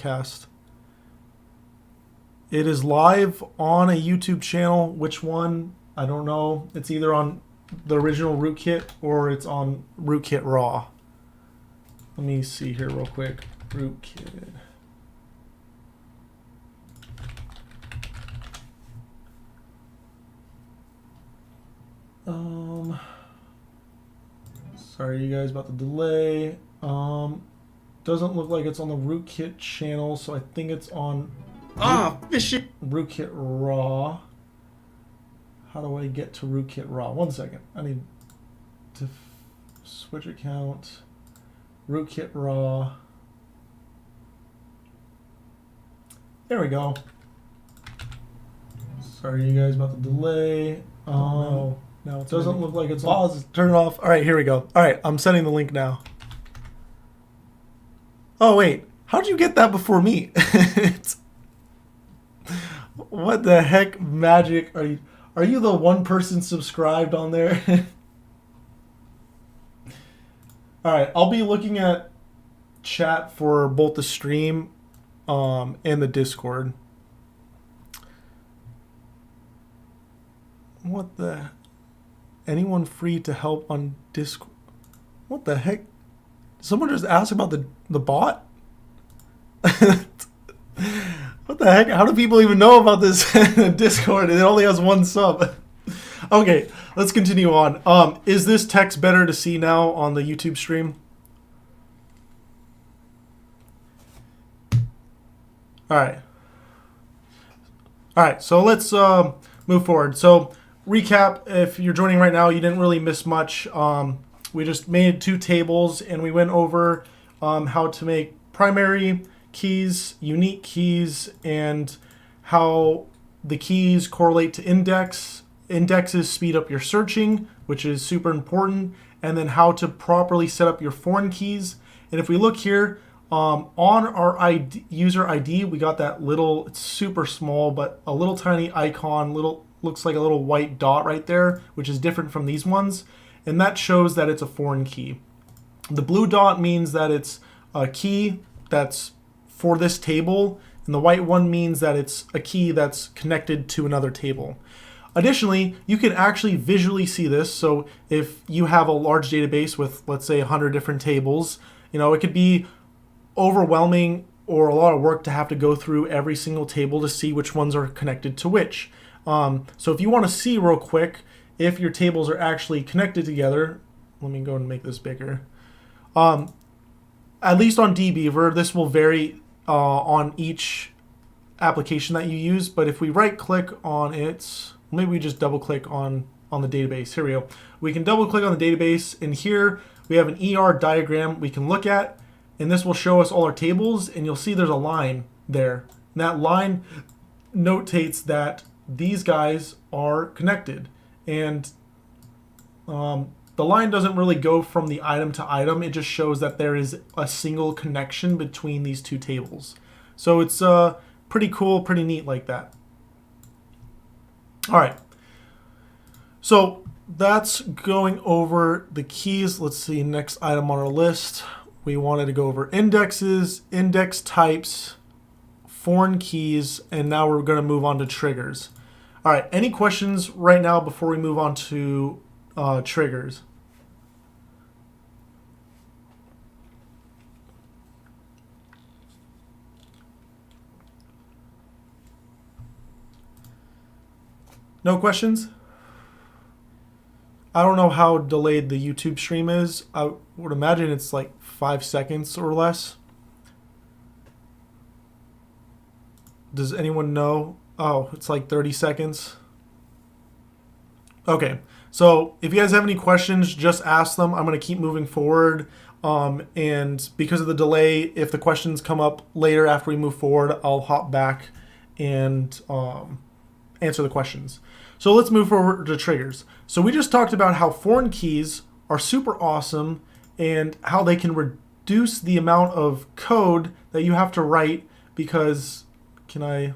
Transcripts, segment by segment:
broadcast. It is live on a YouTube channel. Which one? I don't know. It's either on the original rootkit or it's on rootkit raw. Let me see here real quick. Rootkit. Sorry you guys about the delay. Doesn't look like it's on the rootkit channel, so I think it's on rootkit raw. How do I get to rootkit raw? 1 second. I need to switch account. Rootkit raw. There we go. Sorry you guys about the delay. No, it doesn't look like it's on. Pause. Turn it off. All right, here we go. All right, I'm sending the link now. Oh wait, how'd you get that before me? What the heck, Magic? Are you the one person subscribed on there? All right, I'll be looking at chat for both the stream and the Discord. What the? Anyone free to help on Discord? What the heck? Someone just asked about the bot? What the heck? How do people even know about this Discord? It only has one sub. Okay, let's continue on. Is this text better to see now on the YouTube stream? All right, so let's move forward. So recap, if you're joining right now, you didn't really miss much. We just made 2 tables and we went over how to make primary keys, unique keys, and how the keys correlate to index. Indexes speed up your searching, which is super important, and then how to properly set up your foreign keys. And if we look here on our user ID, we got that little, it's super small, but a little tiny icon, looks like a little white dot right there, which is different from these ones. And that shows that it's a foreign key. The blue dot means that it's a key that's for this table, and the white one means that it's a key that's connected to another table. Additionally, you can actually visually see this. So if you have a large database with, let's say, 100 different tables, it could be overwhelming or a lot of work to have to go through every single table to see which ones are connected to which. So if you want to see real quick if your tables are actually connected together, let me go and make this bigger. At least on dbeaver, this will vary on each application that you use, but if we right click on it, maybe we just double click on the database. Here we go. We can double click on the database, and here we have an ER diagram we can look at, and this will show us all our tables, and you'll see there's a line there. And that line notates that these guys are connected, and the line doesn't really go from the item to item. It just shows that there is a single connection between these 2 tables. So it's pretty cool, pretty neat like that. All right. So that's going over the keys. Let's see, next item on our list. We wanted to go over indexes, index types, foreign keys, and now we're going to move on to triggers. All right, any questions right now before we move on to triggers? No questions? I don't know how delayed the YouTube stream is. I would imagine it's like 5 seconds or less. Does anyone know? Oh, it's like 30 seconds. Okay, so if you guys have any questions, just ask them. I'm going to keep moving forward. And because of the delay, if the questions come up later after we move forward, I'll hop back and answer the questions. So let's move forward to triggers. So we just talked about how foreign keys are super awesome and how they can reduce the amount of code that you have to write because, can I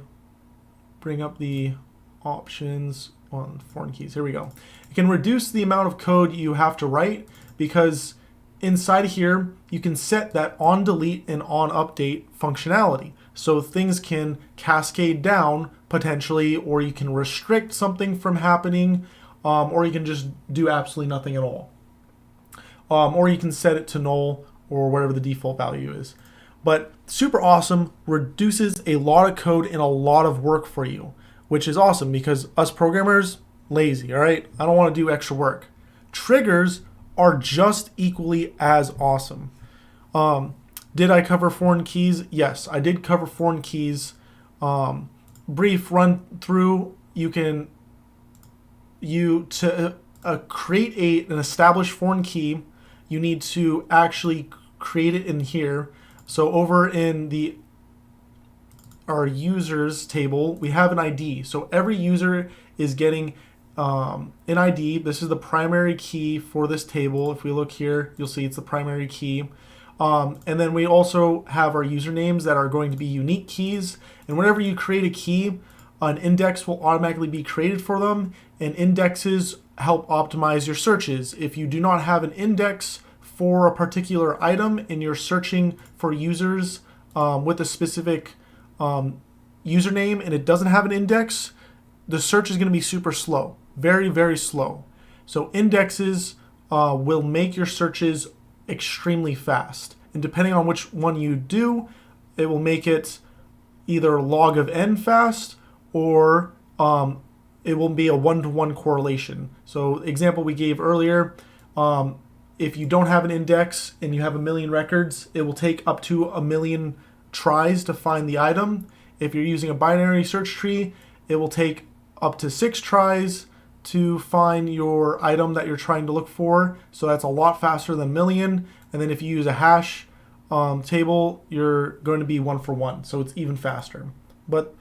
bring up the options on foreign keys? Here we go. It can reduce the amount of code you have to write because inside here, you can set that on delete and on update functionality. So things can cascade down potentially, or you can restrict something from happening, or you can just do absolutely nothing at all. Or you can set it to null or whatever the default value is. But super awesome, reduces a lot of code and a lot of work for you, which is awesome because us programmers, lazy, all right? I don't want to do extra work. Triggers are just equally as awesome. Did I cover foreign keys? Yes, I did cover foreign keys. Brief run through, to create an established foreign key, you need to actually create it in here. So over in our users table, we have an ID. So every user is getting an ID. This is the primary key for this table. If we look here, you'll see it's the primary key. And then we also have our usernames that are going to be unique keys. And whenever you create a key, an index will automatically be created for them. And indexes help optimize your searches. If you do not have an index for a particular item and you're searching for users with a specific username and it doesn't have an index, the search is going to be super slow, very, very slow. So indexes will make your searches extremely fast. And depending on which one you do, it will make it either log of n fast or it will be a one-to-one correlation. So example we gave earlier, if you don't have an index and you have 1 million records, it will take up to 1 million tries to find the item. If you're using a binary search tree, it will take up to 6 tries to find your item that you're trying to look for. So that's a lot faster than 1 million. And then if you use a hash table, you're going to be 1 for 1. So it's even faster. But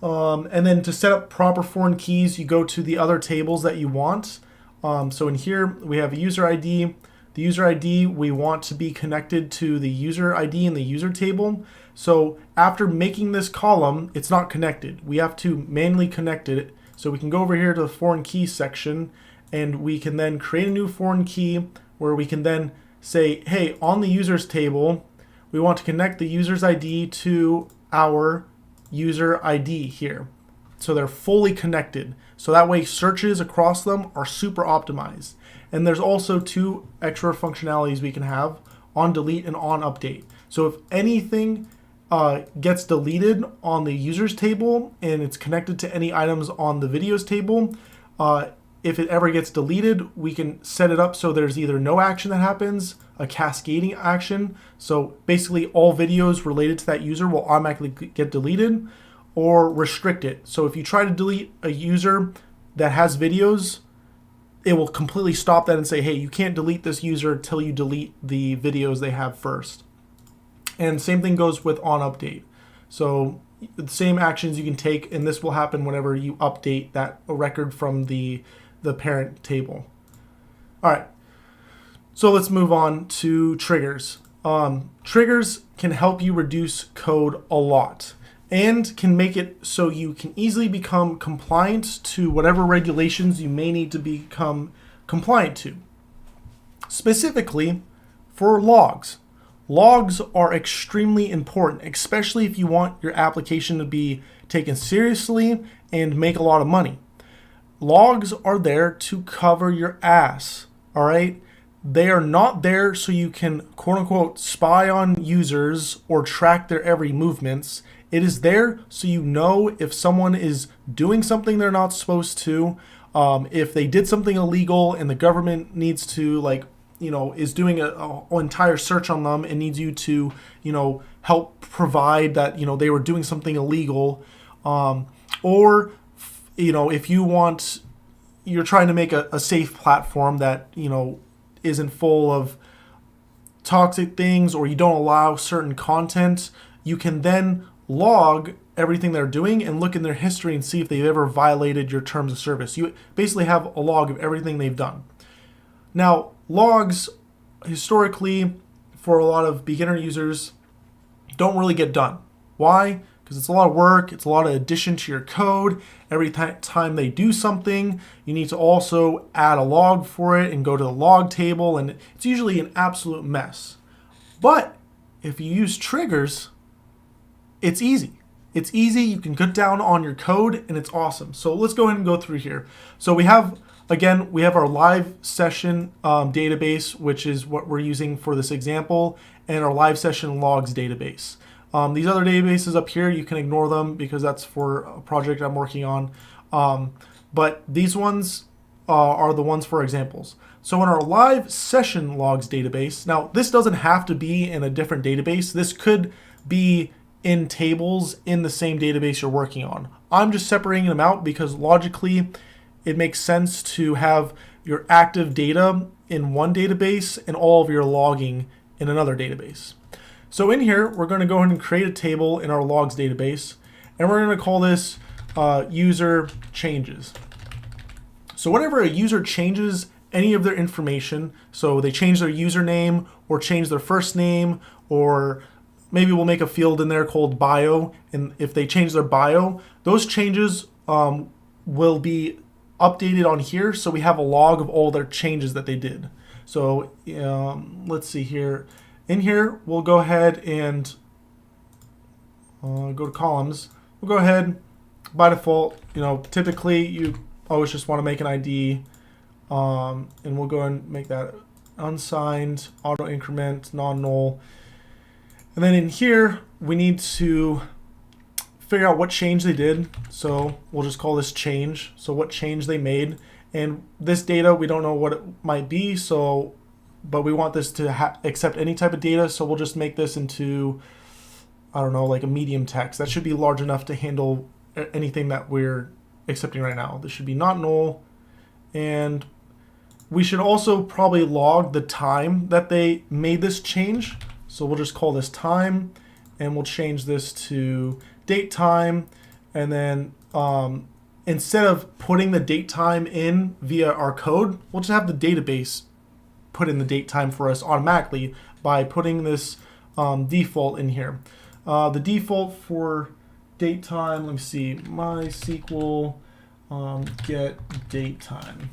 and then to set up proper foreign keys, you go to the other tables that you want. So in here, we have a user ID. The user ID, we want to be connected to the user ID in the user table. So after making this column, it's not connected. We have to manually connect it. So we can go over here to the foreign key section, and we can then create a new foreign key where we can then say, hey, on the users table, we want to connect the user's ID to our user ID here. So they're fully connected. So that way searches across them are super optimized. And there's also 2 extra functionalities we can have, on delete and on update. So if anything gets deleted on the users table and it's connected to any items on the videos table, if it ever gets deleted, we can set it up so there's either no action that happens, a cascading action. So basically all videos related to that user will automatically get deleted, or restrict it. So if you try to delete a user that has videos, it will completely stop that and say, hey, you can't delete this user until you delete the videos they have first. And same thing goes with on update. So the same actions you can take, and this will happen whenever you update that record from the parent table. All right, so let's move on to triggers. Triggers can help you reduce code a lot and can make it so you can easily become compliant to whatever regulations you may need to become compliant to. Specifically for logs. Logs are extremely important, especially if you want your application to be taken seriously and make a lot of money. Logs are there to cover your ass, all right? They are not there so you can, quote unquote, spy on users or track their every movements. It is there so you know if someone is doing something they're not supposed to, if they did something illegal and the government needs to, is doing an entire search on them and needs you to, help provide that, they were doing something illegal. Or, if you're trying to make a safe platform that, isn't full of toxic things, or you don't allow certain content, you can then log everything they're doing and look in their history and see if they've ever violated your terms of service. You basically have a log of everything they've done. Now, logs, historically, for a lot of beginner users, don't really get done. Why? because it's a lot of work. It's a lot of addition to your code. Every time they do something, you need to also add a log for it and go to the log table, and it's usually an absolute mess. But if you use triggers, it's easy. It's easy. You can cut down on your code, and it's awesome. So let's go ahead and go through here. So we have our live session database, which is what we're using for this example, and our live session logs database. These other databases up here, you can ignore them because that's for a project I'm working on. But these ones are the ones for examples. So in our live session logs database, now this doesn't have to be in a different database. This could be in tables in the same database you're working on. I'm just separating them out because logically it makes sense to have your active data in one database and all of your logging in another database. So in here, we're going to go ahead and create a table in our logs database, and we're going to call this user changes. So whenever a user changes any of their information, so they change their username or change their first name, or maybe we'll make a field in there called bio, and if they change their bio, those changes will be updated on here, so we have a log of all their changes that they did. So let's see here. In here, we'll go ahead and go to columns. We'll go ahead, by default, typically you always just want to make an ID, and we'll go and make that unsigned, auto increment, non-null. And then in here, we need to figure out what change they did. So we'll just call this change. So what change they made. And this data, we don't know what it might be, but we want this to accept any type of data. So we'll just make this into, I don't know, like a medium text. That should be large enough to handle anything that we're accepting right now. This should be not null. And we should also probably log the time that they made this change. So we'll just call this time, and we'll change this to date time. And then instead of putting the date time in via our code, we'll just have the database put in the date time for us automatically by putting this default in here. The default for date time, let me see, MySQL get date time.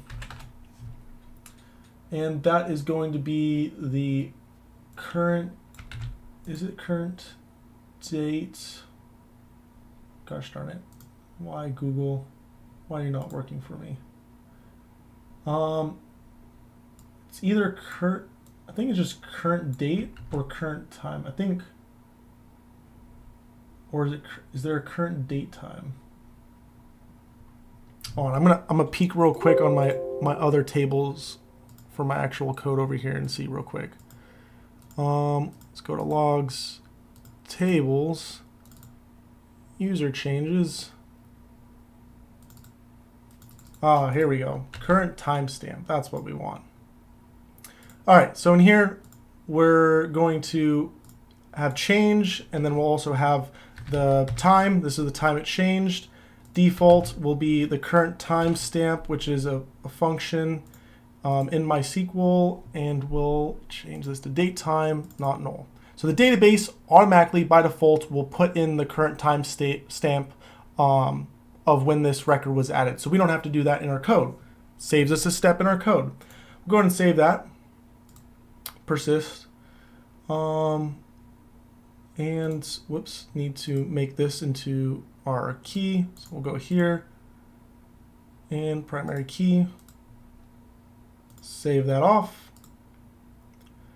And that is going to be the current, is it current date? Gosh darn it. Why Google? Why are you not working for me? It's either current, I think it's just current date or current time. I think, or is there a current date time? Oh, I'm gonna peek real quick on my other tables for my actual code over here and see real quick. Let's go to logs, tables, user changes. Here we go. Current timestamp. That's what we want. All right. So in here, we're going to have change, and then we'll also have the time. This is the time it changed. Default will be the current timestamp, which is a function in MySQL, and we'll change this to date time, not null. So the database automatically, by default, will put in the current time stamp of when this record was added. So we don't have to do that in our code. Saves us a step in our code. We'll go ahead and save that. Persist. And whoops, need to make this into our key. So we'll go here and primary key. Save that off.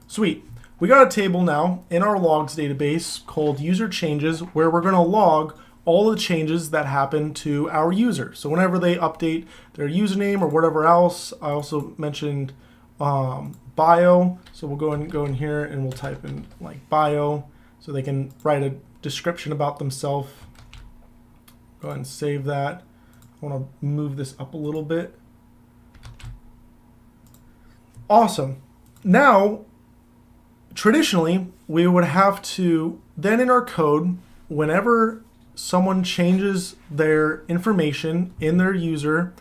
Sweet. We got a table now in our logs database called user changes, where we're going to log all the changes that happen to our user. So whenever they update their username or whatever else, I also mentioned bio. So we'll go in here and we'll type in like bio so they can write a description about themselves. Go ahead and save that. I want to move this up a little bit. Awesome. Now, traditionally, we would have to, then in our code, whenever someone changes their information in their user,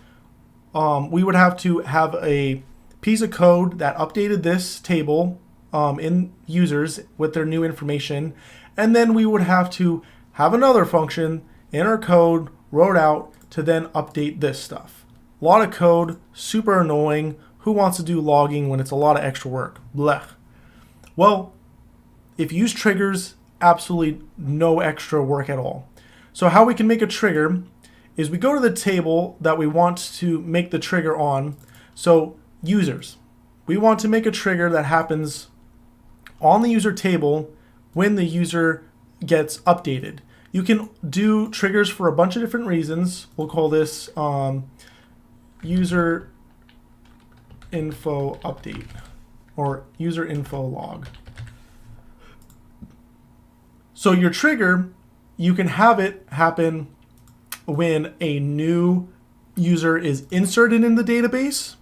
we would have to have a piece of code that updated this table in users with their new information, and then we would have to have another function in our code wrote out to then update this stuff. A lot of code, super annoying. Who wants to do logging when it's a lot of extra work? Blech. Well, if you use triggers, absolutely no extra work at all. So how we can make a trigger is we go to the table that we want to make the trigger on. So users, we want to make a trigger that happens on the user table when the user gets updated. You can do triggers for a bunch of different reasons. We'll call this user info update or user info log. So your trigger, you can have it happen when a new user is inserted in the database.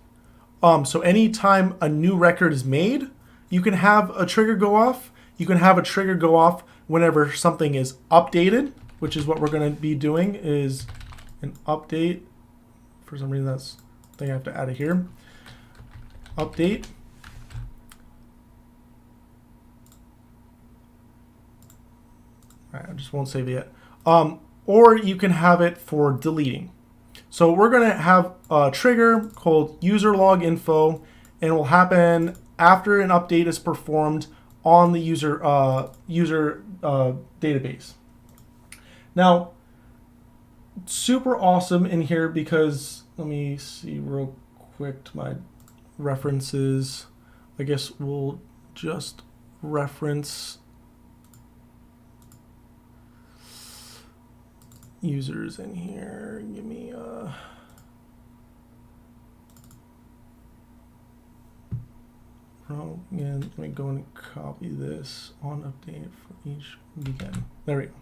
So anytime a new record is made, you can have a trigger go off. You can have a trigger go off whenever something is updated, which is what we're going to be doing is an update. For some reason, that's the thing I have to add it here. Update. All right, I just won't save it yet. Or you can have it for deleting. So we're going to have a trigger called user log info, and it will happen after an update is performed on the user database. Now, super awesome in here because let me see real quick to my references. I guess we'll just reference users in here. Give me again, let me go and copy this on update for each begin. There we go.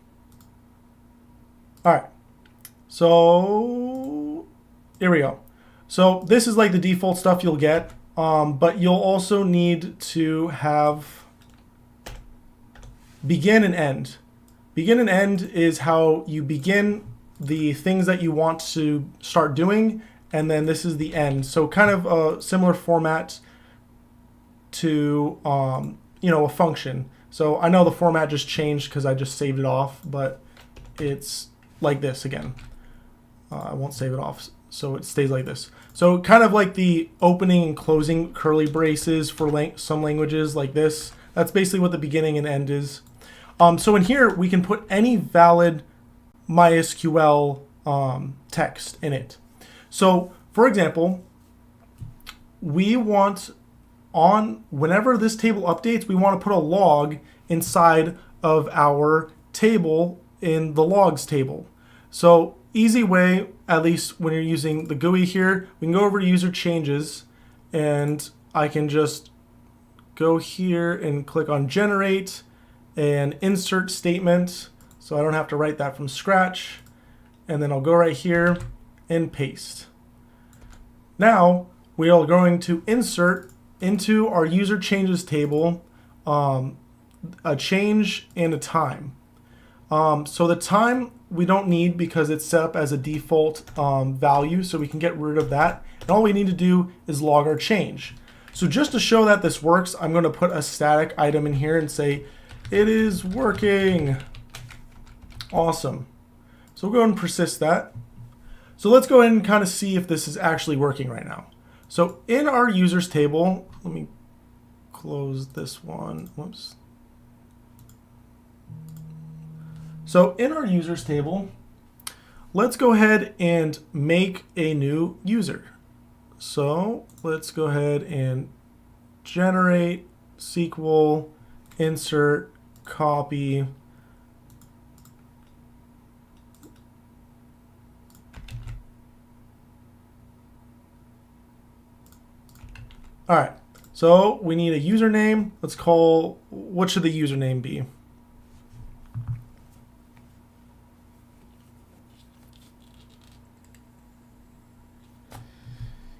All right. So here we go. So this is like the default stuff you'll get, but you'll also need to have begin and end. Begin and end is how you begin the things that you want to start doing, and then this is the end. So kind of a similar format to a function. So I know the format just changed because I just saved it off, but it's like this again. I won't save it off, so it stays like this. So kind of like the opening and closing curly braces for some languages like this. That's basically what the beginning and end is. So in here, we can put any valid MySQL text in it. So for example, we want whenever this table updates, we want to put a log inside of our table in the logs table. So easy way, at least when you're using the GUI here, we can go over to user changes, and I can just go here and click on generate and insert statement. So I don't have to write that from scratch. And then I'll go right here and paste. Now we are going to insert into our user changes table a change and a time. So the time we don't need because it's set up as a default value, so we can get rid of that. And all we need to do is log our change. So just to show that this works, I'm going to put a static item in here and say, it is working. Awesome. So we'll go ahead and persist that. So let's go ahead and kind of see if this is actually working right now. So in our users table, let me close this one. Whoops. So in our users table, let's go ahead and make a new user. So let's go ahead and generate SQL, insert, copy. All right, so we need a username. What should the username be?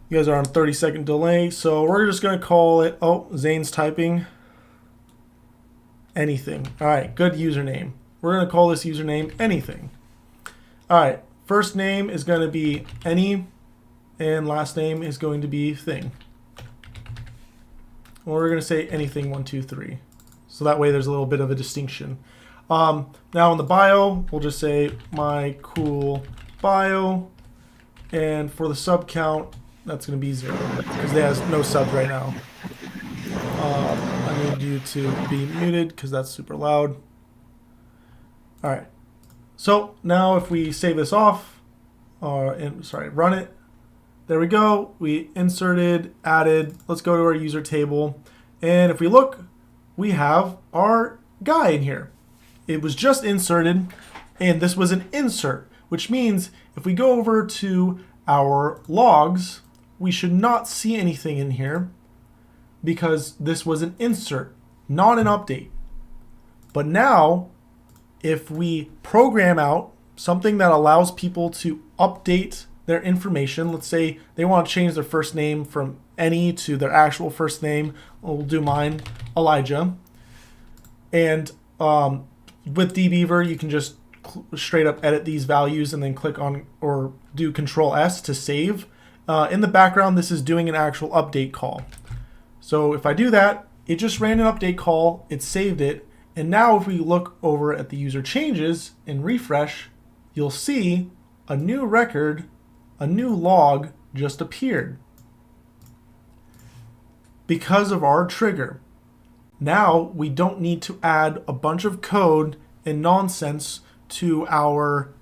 You guys are on 30-second delay, so we're just going to call it, Zane's typing, anything. All right, good username. We're going to call this username anything. All right, first name is going to be any, and last name is going to be thing. Or we're going to say anything 1, 2, 3. So that way there's a little bit of a distinction. Now in the bio, we'll just say my cool bio. And for the sub count, that's going to be 0 because they has no subs right now. I need you to be muted because that's super loud. All right. So now if we save this off, run it. There we go. We inserted, added. Let's go to our user table. And if we look, we have our guy in here. It was just inserted, and this was an insert, which means if we go over to our logs, we should not see anything in here because this was an insert, not an update. But now, if we program out something that allows people to update their information, let's say they want to change their first name from any to their actual first name. We'll do mine, Elijah. And with dbeaver, you can just straight up edit these values and then click on or do Control S to save. In the background, this is doing an actual update call. So if I do that, it just ran an update call, it saved it, and now if we look over at the user changes and refresh, you'll see a new record, a new log just appeared because of our trigger. Now we don't need to add a bunch of code and nonsense to our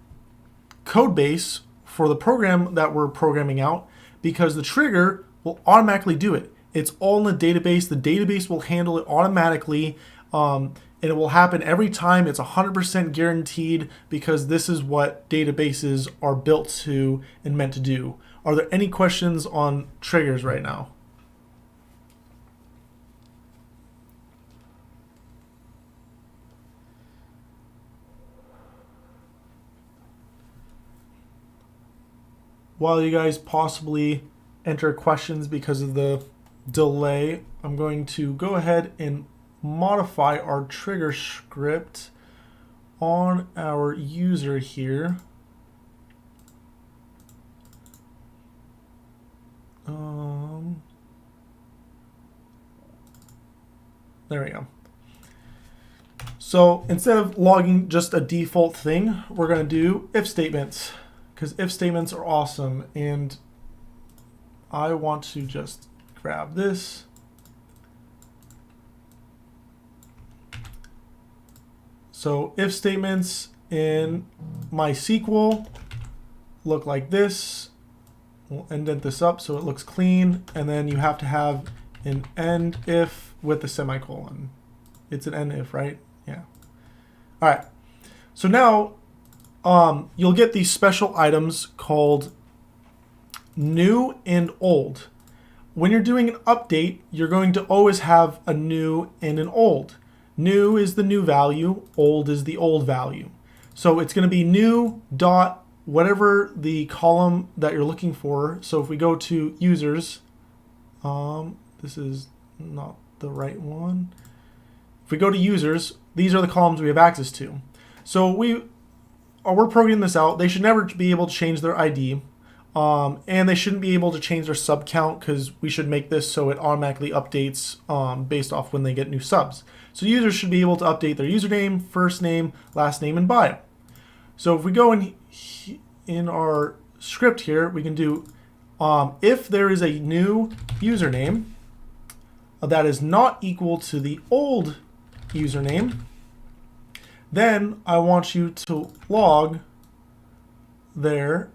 code base for the program that we're programming out because the trigger will automatically do it. It's all in the database. The database will handle it automatically, and it will happen every time. It's 100% guaranteed because this is what databases are built to and meant to do. Are there any questions on triggers right now? While you guys possibly enter questions because of the delay, I'm going to go ahead and modify our trigger script on our user here. There we go. So instead of logging just a default thing, we're going to do if statements because if statements are awesome. And I want to just grab this. So if statements in MySQL look like this. We'll indent this up so it looks clean. And then you have to have an end if with a semicolon. It's an end if, right? Yeah. All right. So now you'll get these special items called new and old. When you're doing an update, you're going to always have a new and an old. New is the new value, old is the old value. So it's going to be new dot whatever the column that you're looking for. So if we go to users, this is not the right one. If we go to users, these are the columns we have access to. So we're programming this out. They should never be able to change their ID. And they shouldn't be able to change their sub count because we should make this so it automatically updates based off when they get new subs. So users should be able to update their username, first name, last name, and bio. So if we go in our script here, we can do if there is a new username that is not equal to the old username, then I want you to log their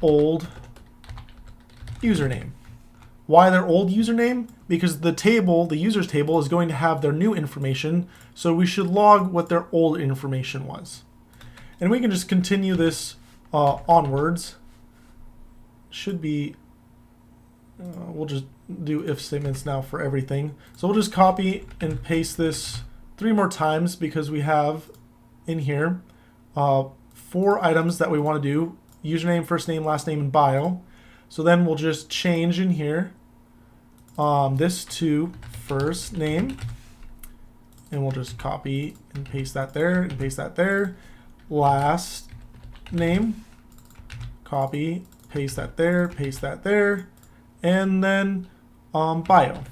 old username. Why their old username? Because the table, the users table, is going to have their new information, so we should log what their old information was. And we can just continue this onwards. Should be, we'll just do if statements now for everything. So we'll just copy and paste this 3 more times because we have in here 4 items that we want to do. Username, first name, last name, and bio. So then we'll just change in here this to first name. And we'll just copy and paste that there and paste that there. Last name, copy, paste that there, paste that there. And then bio.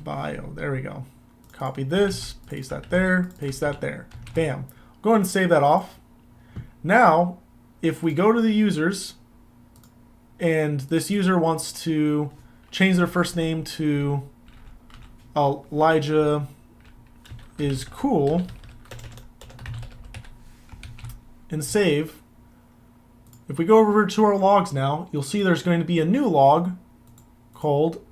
Bio, there we go. Copy this, paste that there, paste that there. Bam. Go ahead and save that off. Now, if we go to the users, and this user wants to change their first name to Elijah is cool, and save. If we go over to our logs now, you'll see there's going to be a new log called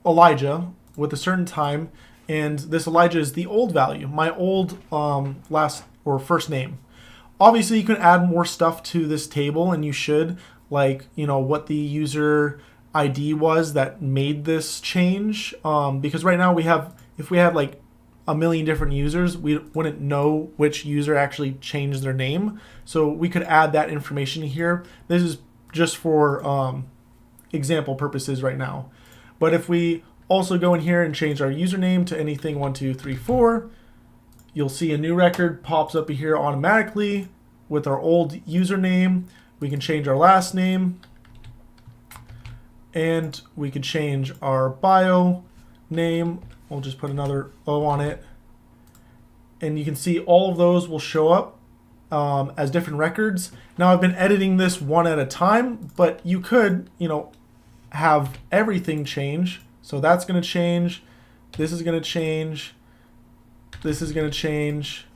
Elijah with a certain time, and this Elijah is the old value, my old last or first name. Obviously, you can add more stuff to this table, and you should, like, you know, what the user ID was that made this change, because right now we have, if we had like a million different users, we wouldn't know which user actually changed their name. So we could add that information here. This is just for example purposes right now. But if we also go in here and change our username to anything 1, 2, 3, 4, you'll see a new record pops up here automatically with our old username. We can change our last name, and we could change our bio name. We'll just put another O on it. And you can see all of those will show up as different records. Now I've been editing this one at a time, but you could, you know, have everything change. So that's going to change. This is going to change. This is going to change.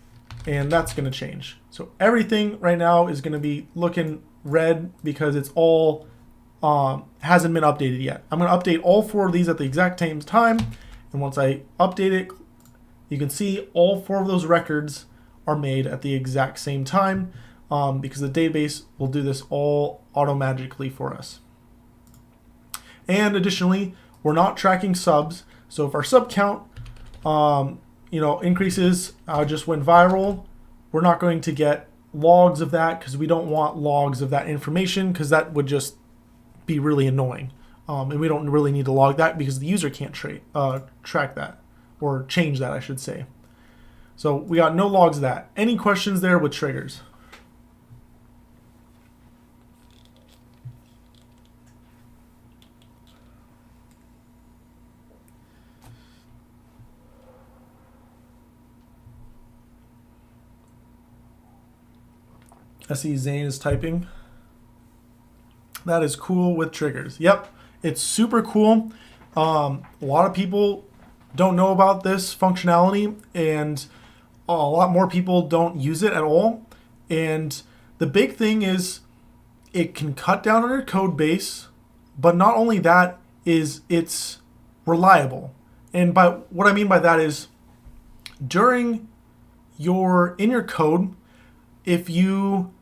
And that's going to change. So everything right now is going to be looking red because it's all hasn't been updated yet. I'm going to update all 4 of these at the exact same time. And once I update it, you can see all 4 of those records are made at the exact same time because the database will do this all automatically for us. And additionally, we're not tracking subs. So if our sub count increases, just went viral, we're not going to get logs of that because we don't want logs of that information because that would just be really annoying. And we don't really need to log that because the user can't track that or change that, I should say. So we got no logs of that. Any questions there with triggers? I see Zane is typing. That is cool with triggers. Yep, it's super cool. A lot of people don't know about this functionality, and a lot more people don't use it at all. And the big thing is it can cut down on your code base, but not only that is it's reliable. And by what I mean by that is in your code, if you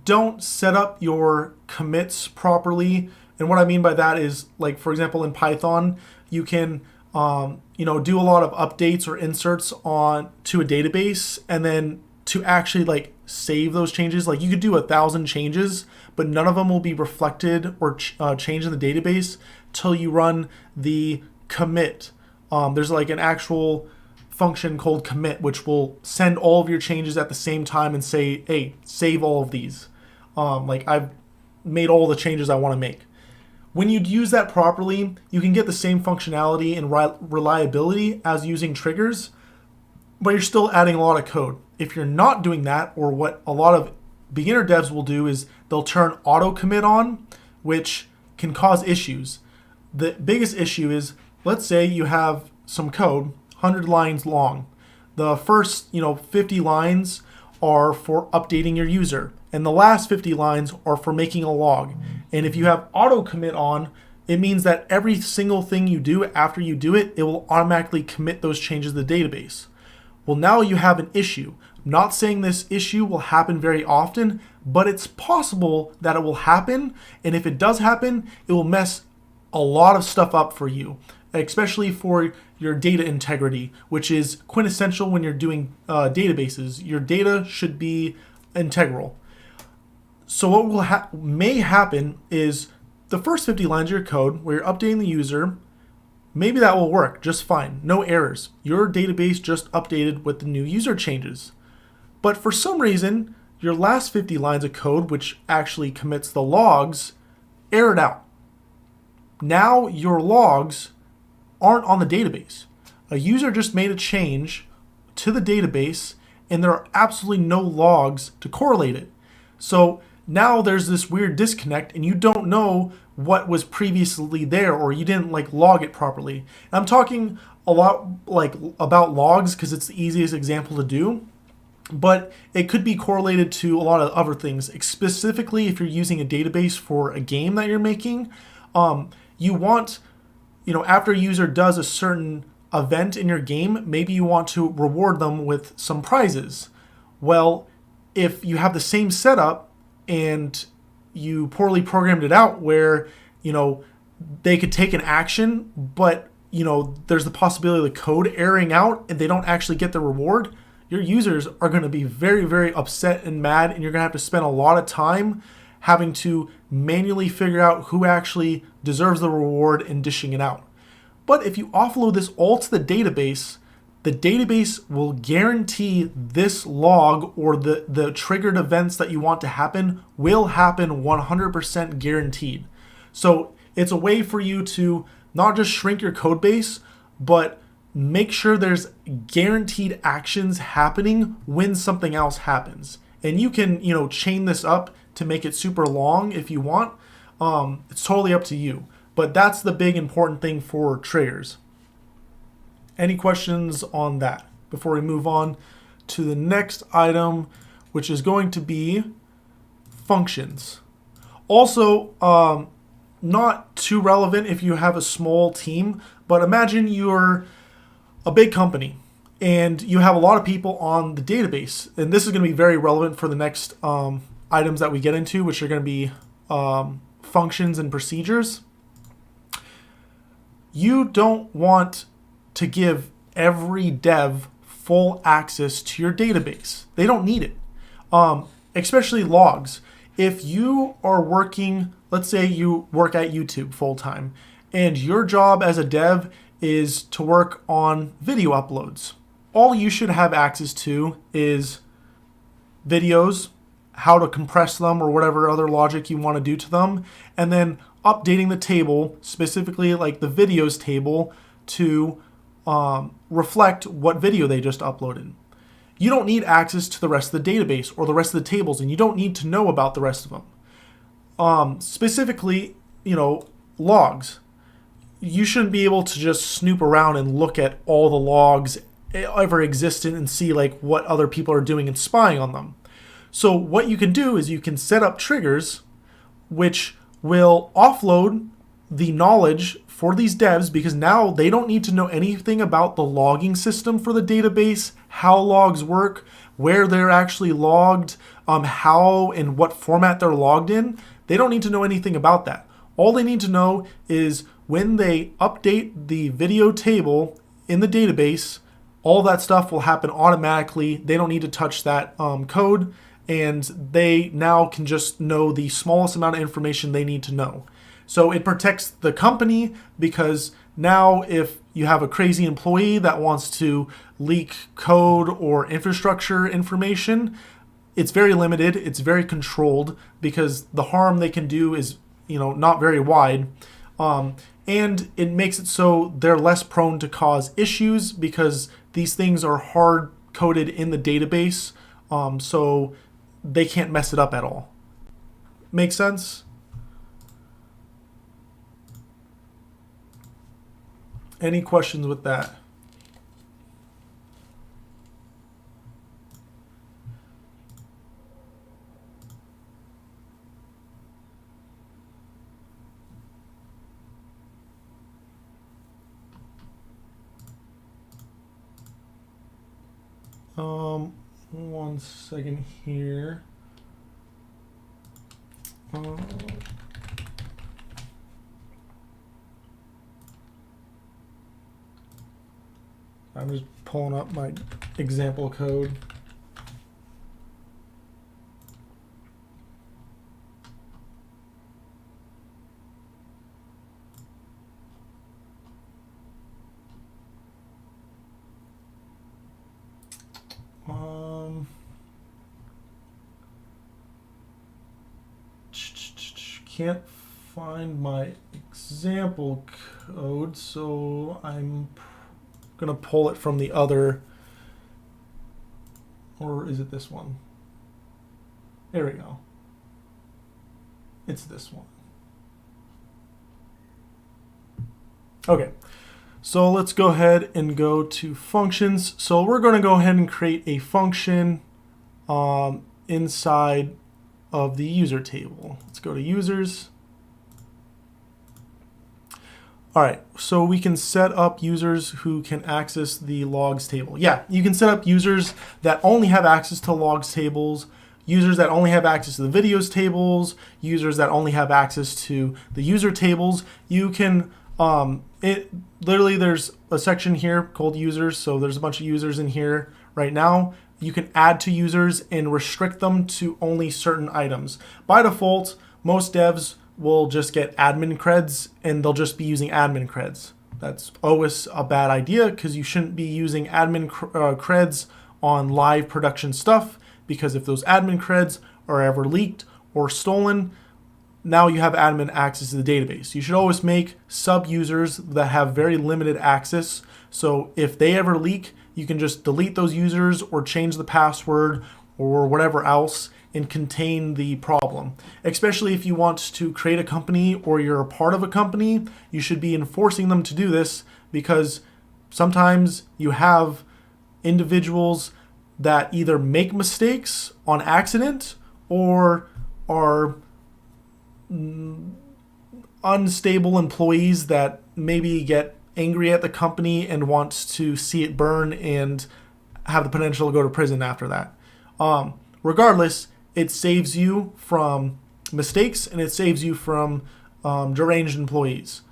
don't set up your commits properly, and what I mean by that is, like, for example, in Python, you can do a lot of updates or inserts on to a database, and then to actually like save those changes, like you could do 1,000 changes, but none of them will be reflected or changed in the database till you run the commit. There's like an actual function called commit, which will send all of your changes at the same time and say, hey, save all of these. Like I've made all the changes I want to make. When you use that properly, you can get the same functionality and reliability as using triggers, but you're still adding a lot of code. If you're not doing that, or what a lot of beginner devs will do is they'll turn auto commit on, which can cause issues. The biggest issue is, let's say you have some code, 100 lines long. The first 50 lines are for updating your user, and the last 50 lines are for making a log. And if you have auto commit on, it means that every single thing you do after you do it, it will automatically commit those changes to the database. Well, now you have an issue. I'm not saying this issue will happen very often, but it's possible that it will happen. And if it does happen, it will mess a lot of stuff up for you, especially for your data integrity, which is quintessential when you're doing databases. Your data should be integral. So what may happen is the first 50 lines of your code where you're updating the user, maybe that will work just fine, no errors. Your database just updated with the new user changes. But for some reason, your last 50 lines of code, which actually commits the logs, errored out. Now your logs aren't on the database. A user just made a change to the database and there are absolutely no logs to correlate it. So now there's this weird disconnect and you don't know what was previously there, or you didn't like log it properly. And I'm talking a lot like about logs because it's the easiest example to do, but it could be correlated to a lot of other things. Specifically, if you're using a database for a game that you're making, you want, after a user does a certain event in your game, maybe you want to reward them with some prizes. Well, if you have the same setup and you poorly programmed it out where, they could take an action, but, there's the possibility of the code erroring out and they don't actually get the reward, your users are going to be very, very upset and mad, and you're going to have to spend a lot of time having to manually figure out who actually deserves the reward and dishing it out. But if you offload this all to the database will guarantee this log or the triggered events that you want to happen will happen 100% guaranteed. So it's a way for you to not just shrink your code base, but make sure there's guaranteed actions happening when something else happens. And you can, chain this up to make it super long if you want. It's totally up to you. But that's the big important thing for triggers. Any questions on that before we move on to the next item, which is going to be functions. Also, not too relevant if you have a small team, but imagine you're a big company and you have a lot of people on the database. And this is going to be very relevant for the next items that we get into, which are going to be functions and procedures. You don't want to give every dev full access to your database. They don't need it, especially logs. If you are working, let's say you work at YouTube full time, and your job as a dev is to work on video uploads. All you should have access to is videos, how to compress them or whatever other logic you want to do to them, and then updating the table, specifically like the videos table, to reflect what video they just uploaded. You don't need access to the rest of the database or the rest of the tables, and you don't need to know about the rest of them. Specifically, logs. You shouldn't be able to just snoop around and look at all the logs ever existent and see like what other people are doing and spying on them. So what you can do is you can set up triggers which will offload the knowledge for these devs, because now they don't need to know anything about the logging system for the database, how logs work, where they're actually logged, how and what format they're logged in. They don't need to know anything about that. All they need to know is when they update the video table in the database, all that stuff will happen automatically. They don't need to touch that code, and they now can just know the smallest amount of information they need to know. So it protects the company, because now if you have a crazy employee that wants to leak code or infrastructure information, it's very limited, it's very controlled, because the harm they can do is not very wide. And it makes it so they're less prone to cause issues, because these things are hard coded in the database, so they can't mess it up at all. Make sense? Any questions with that? One second here. I'm just pulling up my example code. Can't find my example code, so I'm going to pull it from the other, or is it this one? There we go. It's this one. Okay, so let's go ahead and go to functions. So we're going to go ahead and create a function inside of the user table. Let's go to users. All right, so we can set up users who can access the logs table. Yeah, you can set up users that only have access to logs tables, users that only have access to the videos tables, users that only have access to the user tables. You can, literally there's a section here called users, so there's a bunch of users in here right now. You can add to users and restrict them to only certain items. By default, most devs will just get admin creds and they'll just be using admin creds. That's always a bad idea because you shouldn't be using admin creds on live production stuff, because if those admin creds are ever leaked or stolen, now you have admin access to the database. You should always make sub-users that have very limited access, so if they ever leak, you can just delete those users or change the password or whatever else and contain the problem. Especially if you want to create a company or you're a part of a company, you should be enforcing them to do this, because sometimes you have individuals that either make mistakes on accident or are unstable employees that maybe get angry at the company and want to see it burn and have the potential to go to prison after that. Regardless, it saves you from mistakes and it saves you from deranged employees.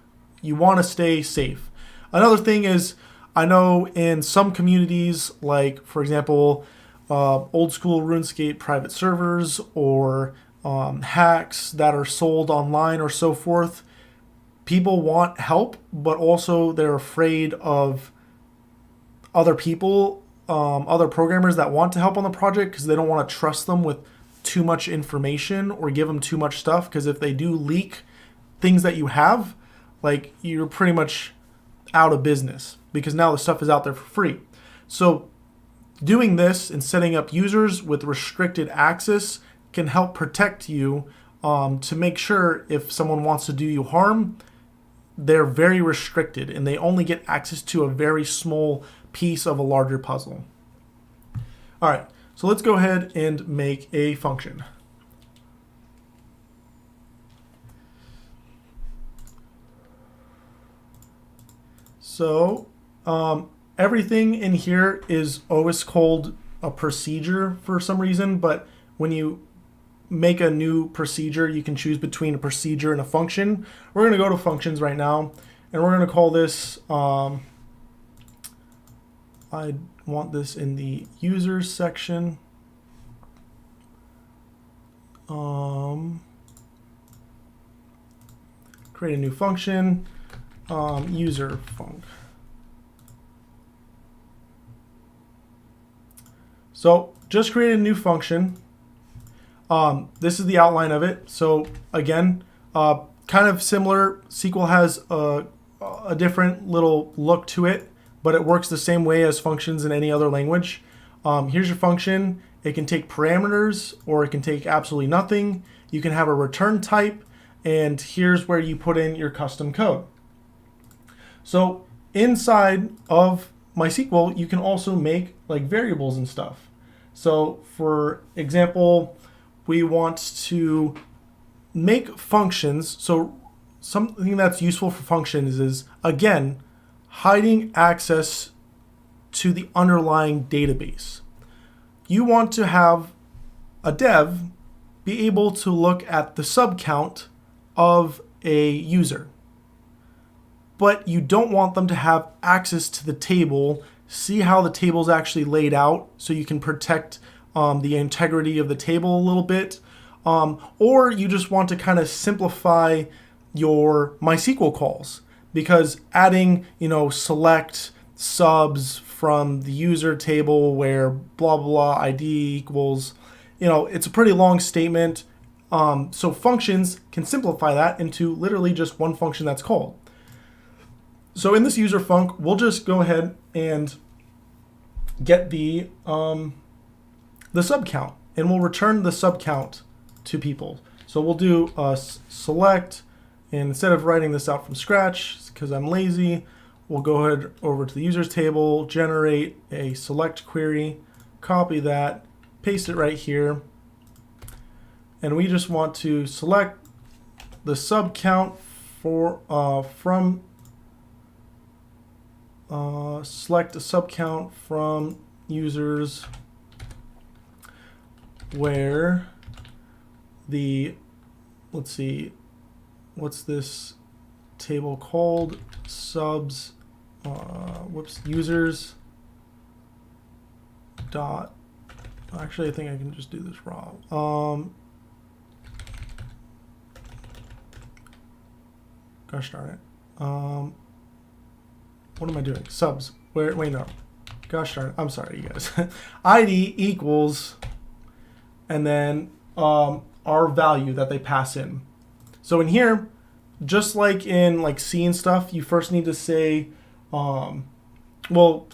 You want to stay safe. Another thing is, I know in some communities, like for example, old school RuneScape private servers or hacks that are sold online or so forth, people want help, but also they're afraid of other people, other programmers that want to help on the project, because they don't want to trust them with too much information or give them too much stuff, because if they do leak things that you have, like, you're pretty much out of business, because now the stuff is out there for free. So doing this and setting up users with restricted access can help protect you, to make sure if someone wants to do you harm, they're very restricted and they only get access to a very small piece of a larger puzzle. All right, so let's go ahead and make a function. So everything in here is always called a procedure for some reason, but when you make a new procedure, you can choose between a procedure and a function. We're going to go to functions right now, and we're going to call this, I want this in the users section. Create a new function, user func. So just create a new function. This is the outline of it. So again, kind of similar. SQL has a different little look to it, but it works the same way as functions in any other language. Here's your function. It can take parameters or it can take absolutely nothing. You can have a return type, and here's where you put in your custom code. So inside of MySQL, you can also make like variables and stuff. So for example, we want to make functions. So something that's useful for functions is, again, hiding access to the underlying database. You want to have a dev be able to look at the sub count of a user, but you don't want them to have access to the table, see how the table is actually laid out, so you can protect the integrity of the table a little bit, or you just want to kind of simplify your MySQL calls, because adding, select subs from the user table where blah, blah, ID equals, it's a pretty long statement. So functions can simplify that into literally just one function that's called. So in this user func, we'll just go ahead and get the sub count, and we'll return the sub count to people. So we'll do select, and instead of writing this out from scratch, because I'm lazy, we'll go ahead over to the users table, generate a select query, copy that, paste it right here, and we just want to select the sub count for select a sub count from users where the, let's see, what's this table called? Subs, users dot, actually I think I can just do this wrong. Gosh darn it. What am I doing? Subs, wait, no. Gosh darn it, I'm sorry you guys. ID equals, and then our value that they pass in. So in here, just like in like C and stuff, you first need to say, well,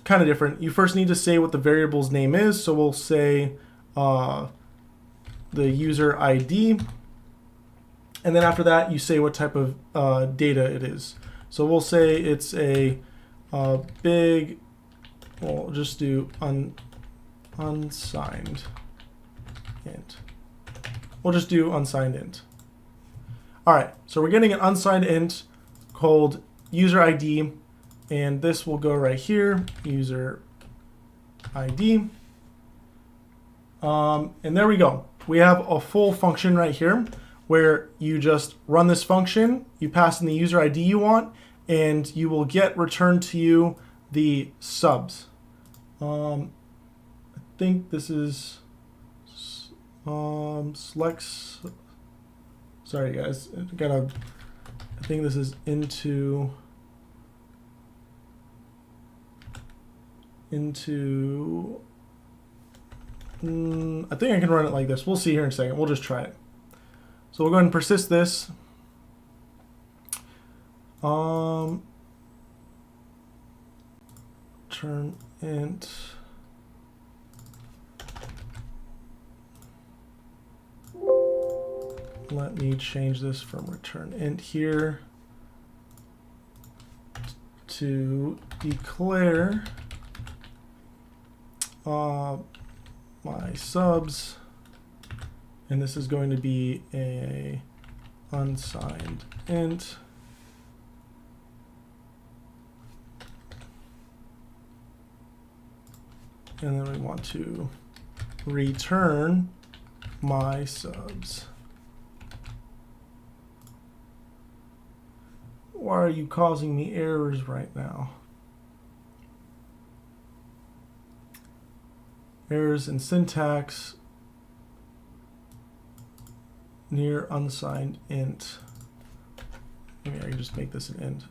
kind of different. You first need to say what the variable's name is. So we'll say the user ID. And then after that, you say what type of data it is. So we'll say it's a big, we'll just do unsigned int. We'll just do unsigned int. All right, so we're getting an unsigned int called user ID, and this will go right here, user ID. And there we go. We have a full function right here where you just run this function, you pass in the user ID you want, and you will get returned to you the subs. I think this is selects. Sorry guys, I think this is into I think I can run it like this. We'll see here in a second. We'll just try it. So we'll go ahead and persist this. Return int. Let me change this from return int here to declare my subs, and this is going to be a unsigned int. And then we want to return my subs. Why are you causing me errors right now? Errors in syntax near unsigned int. Maybe I can just make this an int.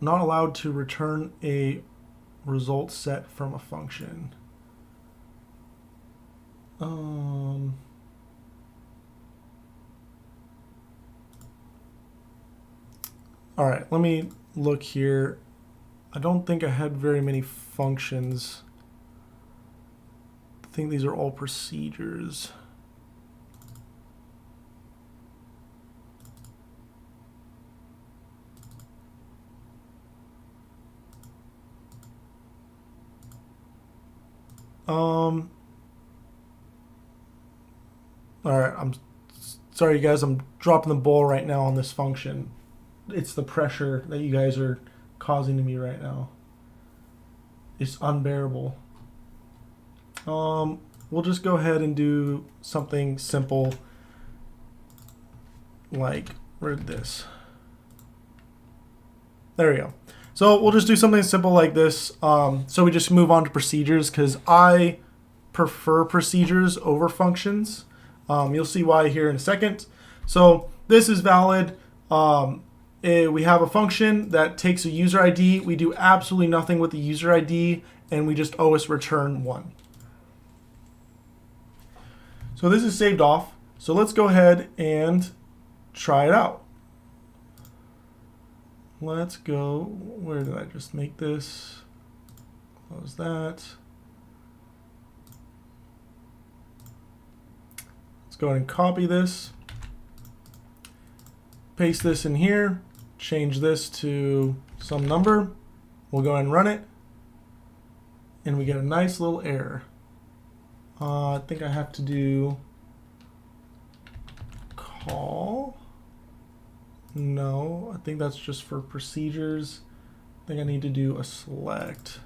Not allowed to return a result set from a function. All right, let me look here. I don't think I had very many functions. I think these are all procedures. All right, I'm sorry, you guys. I'm dropping the ball right now on this function. It's the pressure that you guys are causing to me right now. It's unbearable. We'll just go ahead and do something simple like read this. There we go. So we'll just do something simple like this. So we just move on to procedures because I prefer procedures over functions. You'll see why here in a second. So this is valid. We have a function that takes a user ID. We do absolutely nothing with the user ID, and we just always return 1. So this is saved off. So let's go ahead and try it out. Let's go, where did I just make this? Close that. Let's go ahead and copy this. Paste this in here. Change this to some number. We'll go ahead and run it. And we get a nice little error. I think I have to do call. No, I think that's just for procedures. I think I need to do a select.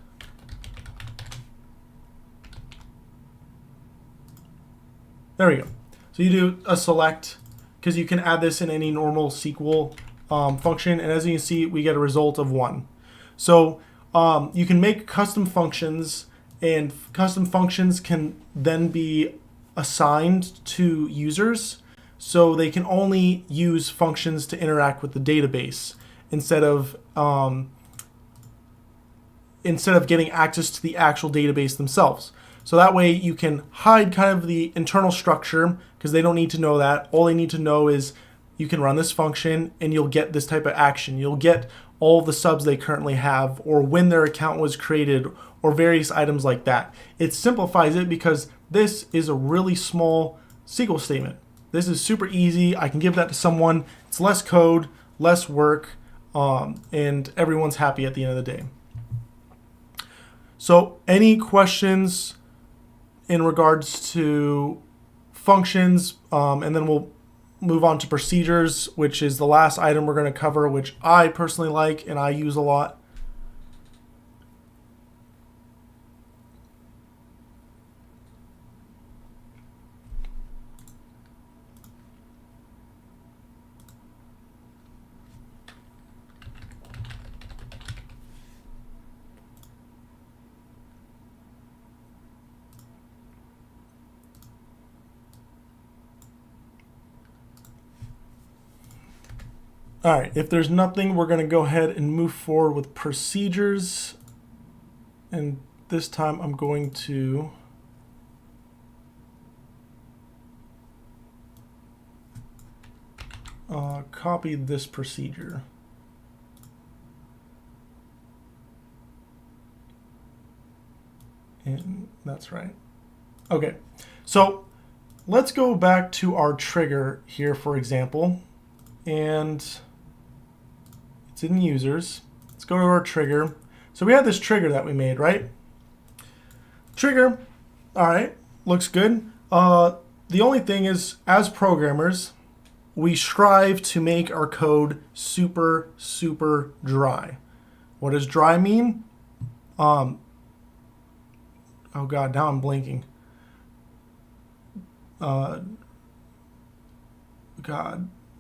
There we go. So you do a select because you can add this in any normal SQL function. And as you can see, we get a result of 1. So you can make custom functions, and custom functions can then be assigned to users. So they can only use functions to interact with the database instead of getting access to the actual database themselves. So that way you can hide kind of the internal structure because they don't need to know that. All they need to know is you can run this function and you'll get this type of action. You'll get all the subs they currently have, or when their account was created, or various items like that. It simplifies it because this is a really small SQL statement. This is super easy. I can give that to someone. It's less code, less work, and everyone's happy at the end of the day. So any questions in regards to functions, and then we'll move on to procedures, which is the last item we're going to cover, which I personally like and I use a lot. All right, if there's nothing, we're going to go ahead and move forward with procedures. And this time I'm going to copy this procedure. And that's right. Okay, so let's go back to our trigger here, for example, and it's in users. Let's go to our trigger. So we have this trigger that we made, right? Trigger, all right, looks good. The only thing is, as programmers, we strive to make our code super, super dry. What does dry mean? Oh God, now I'm blanking. God.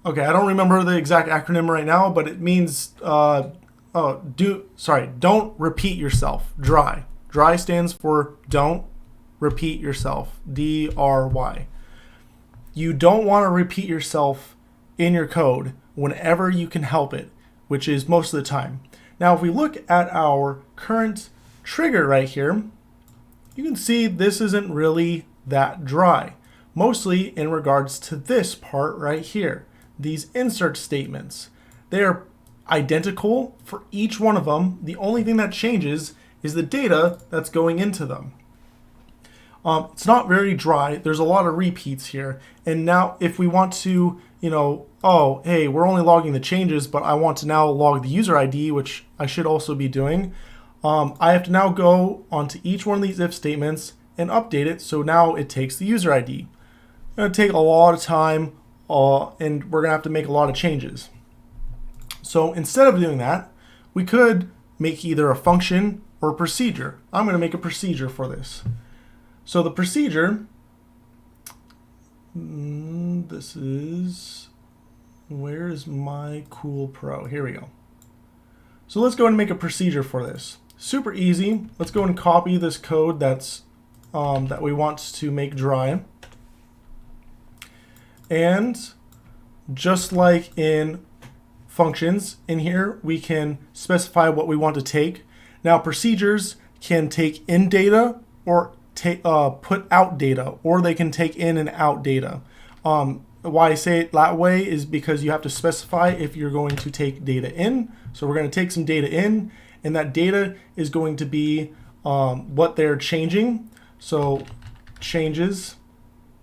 Okay, I don't remember the exact acronym right now, but it means don't repeat yourself. Dry. Dry stands for don't repeat yourself. D-R-Y. You don't want to repeat yourself in your code whenever you can help it, which is most of the time. Now, if we look at our current trigger right here, you can see this isn't really that dry, mostly in regards to this part right here. These insert statements. They are identical for each one of them. The only thing that changes is the data that's going into them. It's not very dry. There's a lot of repeats here. And now if we want to, oh, hey, we're only logging the changes, but I want to now log the user ID, which I should also be doing. I have to now go onto each one of these if statements and update it. So now it takes the user ID. It's going to take a lot of time. And we're going to have to make a lot of changes. So instead of doing that, we could make either a function or a procedure. I'm going to make a procedure for this. So the procedure, this is, where is my cool pro? Here we go. So let's go ahead and make a procedure for this. Super easy. Let's go and copy this code that's that we want to make dry. And just like in functions, in here we can specify what we want to take. Now procedures can take in data or put out data, or they can take in and out data. Why I say it that way is because you have to specify if you're going to take data in. So we're going to take some data in, and that data is going to be what they're changing. So changes,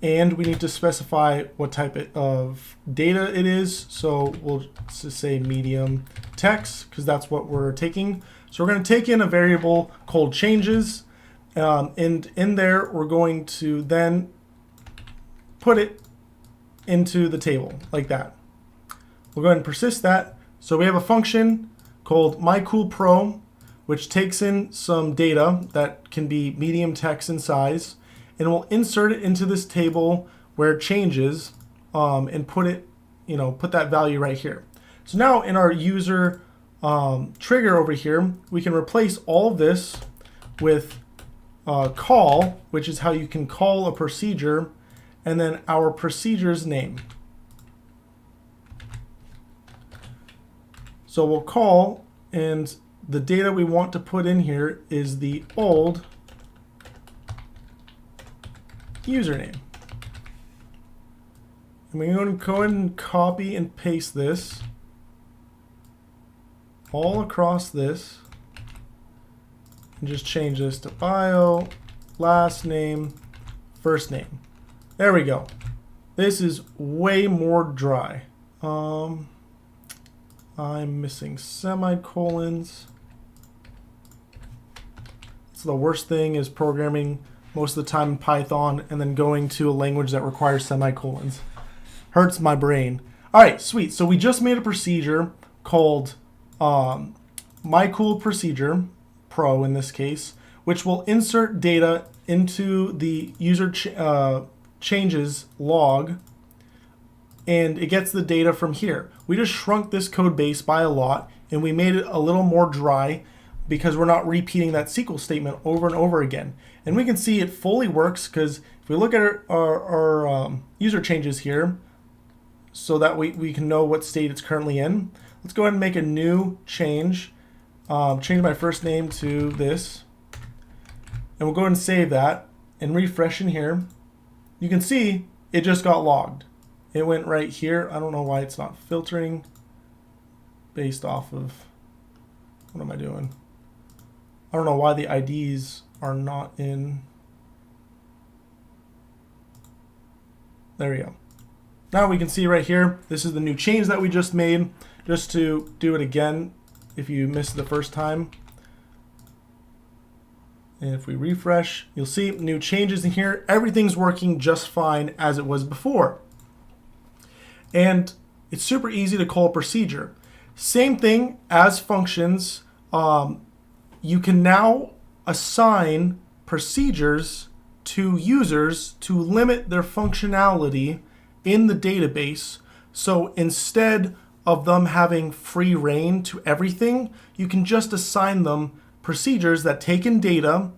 and we need to specify what type of data it is. So we'll just say medium text, because that's what we're taking. So we're going to take in a variable called changes, and in there we're going to then put it into the table like that. We'll go ahead and persist that. So we have a function called myCoolPro, which takes in some data that can be medium text in size, and we'll insert it into this table where it changes, and put it, put that value right here. So now in our user trigger over here, we can replace all of this with call, which is how you can call a procedure, and then our procedure's name. So we'll call, and the data we want to put in here is the old username. And we're going to go ahead and copy and paste this all across this, and just change this to bio, last name, first name. There we go. This is way more dry. I'm missing semicolons. So the worst thing is programming most of the time in Python and then going to a language that requires semicolons. Hurts my brain. All right, sweet. So we just made a procedure called myCoolProcedure Pro in this case, which will insert data into the user changes log, and it gets the data from here. We just shrunk this code base by a lot, and we made it a little more dry because we're not repeating that SQL statement over and over again. And we can see it fully works because if we look at our user changes here, so that we can know what state it's currently in. Let's go ahead and make a new change. Change my first name to this. And we'll go ahead and save that and refresh in here. You can see it just got logged. It went right here. I don't know why it's not filtering based off of, what am I doing? I don't know why the IDs are not in. There we go. Now we can see right here, this is the new change that we just made. Just to do it again, if you missed the first time. And if we refresh, you'll see new changes in here. Everything's working just fine as it was before. And it's super easy to call a procedure. Same thing as functions. You can now assign procedures to users to limit their functionality in the database. So instead of them having free reign to everything, you can just assign them procedures that take in data.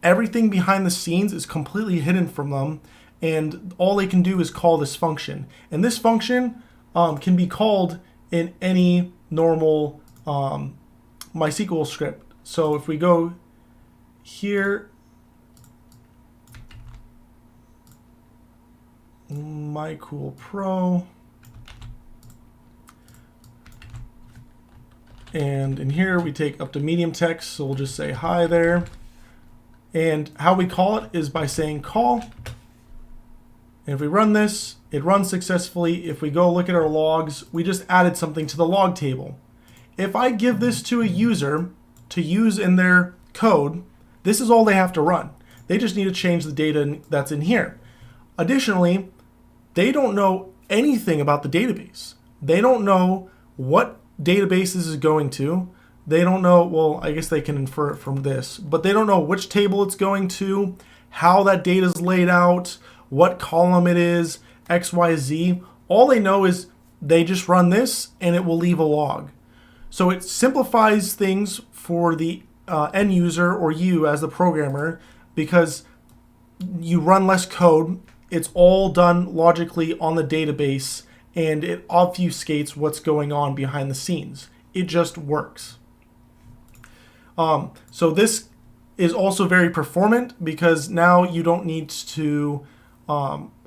Everything behind the scenes is completely hidden from them, and all they can do is call this function. And this function can be called in any normal MySQL script. So if we go here, myCoolPro, and in here we take up to medium text, so we'll just say hi there. And how we call it is by saying call. And if we run this, it runs successfully. If we go look at our logs, we just added something to the log table. If I give this to a user to use in their code, this is all they have to run. They just need to change the data that's in here. Additionally, they don't know anything about the database. They don't know what database this is going to. They don't know, well, I guess they can infer it from this, but they don't know which table it's going to, how that data is laid out, what column it is, X, Y, Z. All they know is they just run this and it will leave a log. So it simplifies things for the end user or you as the programmer, because you run less code. It's all done logically on the database, and it obfuscates what's going on behind the scenes. It just works. So this is also very performant because now you don't need to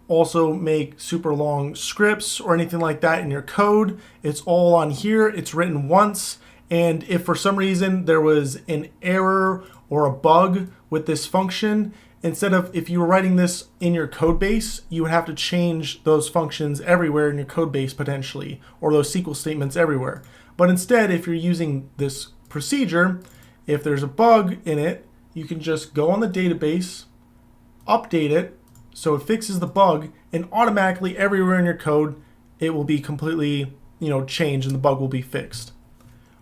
also make super long scripts or anything like that in your code. It's all on here. It's written once. And if for some reason there was an error or a bug with this function, instead of if you were writing this in your code base, you would have to change those functions everywhere in your code base potentially, or those SQL statements everywhere. But instead, if you're using this procedure, if there's a bug in it, you can just go on the database, update it, so it fixes the bug, and automatically everywhere in your code, it will be completely, changed and the bug will be fixed.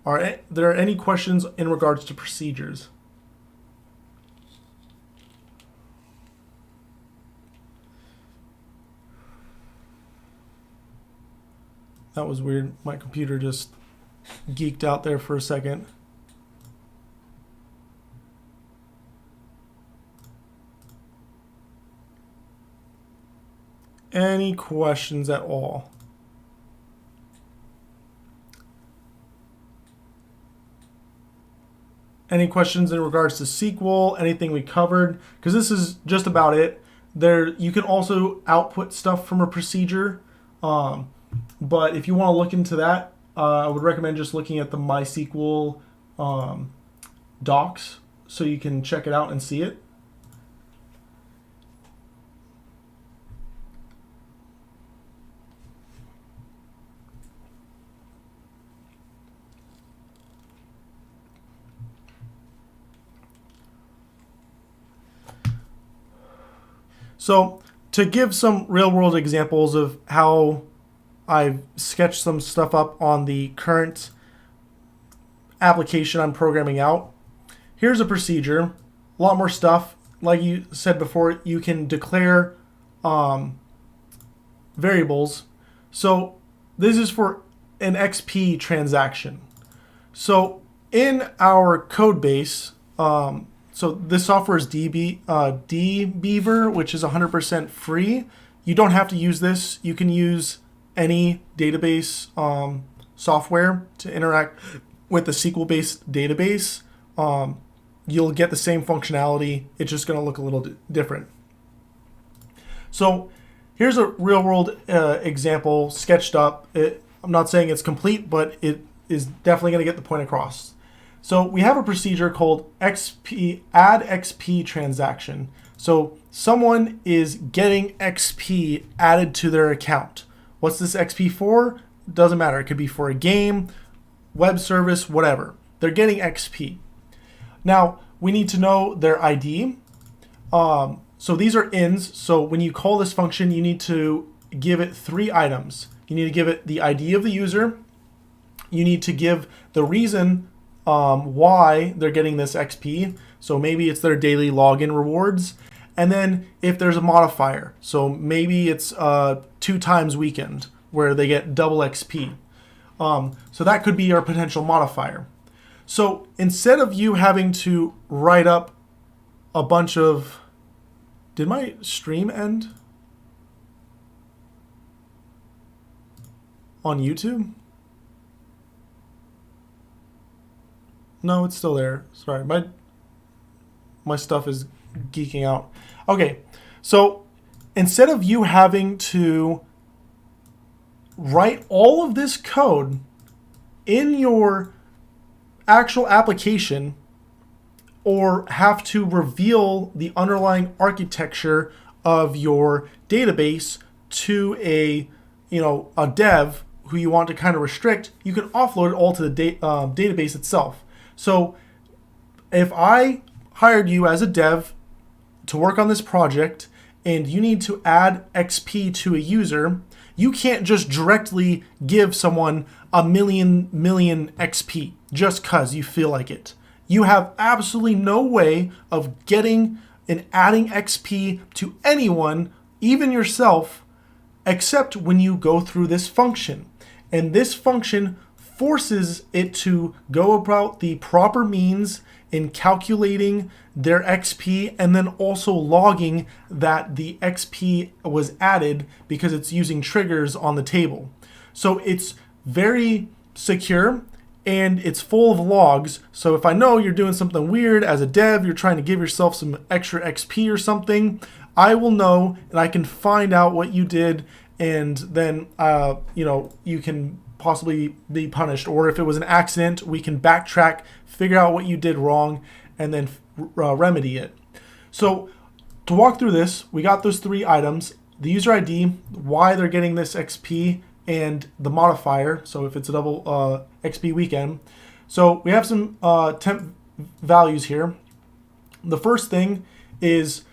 Are there any questions in regards to procedures? That was weird. My computer just geeked out there for a second. Any questions at all? Any questions in regards to SQL, anything we covered? Because this is just about it. There, you can also output stuff from a procedure, but if you want to look into that, I would recommend just looking at the MySQL docs so you can check it out and see it. So to give some real world examples of how I've sketched some stuff up on the current application I'm programming out, here's a procedure, a lot more stuff. Like you said before, you can declare variables. So this is for an XP transaction. So in our code base, so this software is dbeaver, which is 100% free. You don't have to use this. You can use any database software to interact with the SQL-based database. You'll get the same functionality. It's just going to look a little different. So here's a real-world example sketched up. I'm not saying it's complete, but it is definitely going to get the point across. So we have a procedure called XP add XP transaction. So someone is getting XP added to their account. What's this XP for? Doesn't matter. It could be for a game, web service, whatever. They're getting XP. Now we need to know their ID. So these are ins. So when you call this function, you need to give it 3 items. You need to give it the ID of the user. You need to give the reason why they're getting this XP. So maybe it's their daily login rewards. And then if there's a modifier, so maybe it's 2 times weekend where they get double XP. So that could be our potential modifier. So instead of you having to write up a bunch of, did my stream end on YouTube? No, it's still there. Sorry, my stuff is geeking out. Okay, so instead of you having to write all of this code in your actual application or have to reveal the underlying architecture of your database to a dev who you want to kind of restrict, you can offload it all to the database itself. So if I hired you as a dev to work on this project and you need to add XP to a user, you can't just directly give someone a million XP just because you feel like it. You have absolutely no way of getting and adding XP to anyone, even yourself, except when you go through this function. And this function forces it to go about the proper means in calculating their XP and then also logging that the XP was added because it's using triggers on the table. So it's very secure and it's full of logs. So if I know you're doing something weird as a dev, you're trying to give yourself some extra XP or something, I will know and I can find out what you did, and then you can possibly be punished. Or if it was an accident, we can backtrack, figure out what you did wrong, and then remedy it. So to walk through this, we got those 3 items: the user ID, why they're getting this XP, and the modifier, so if it's a double XP weekend. So we have some temp values here. The first thing is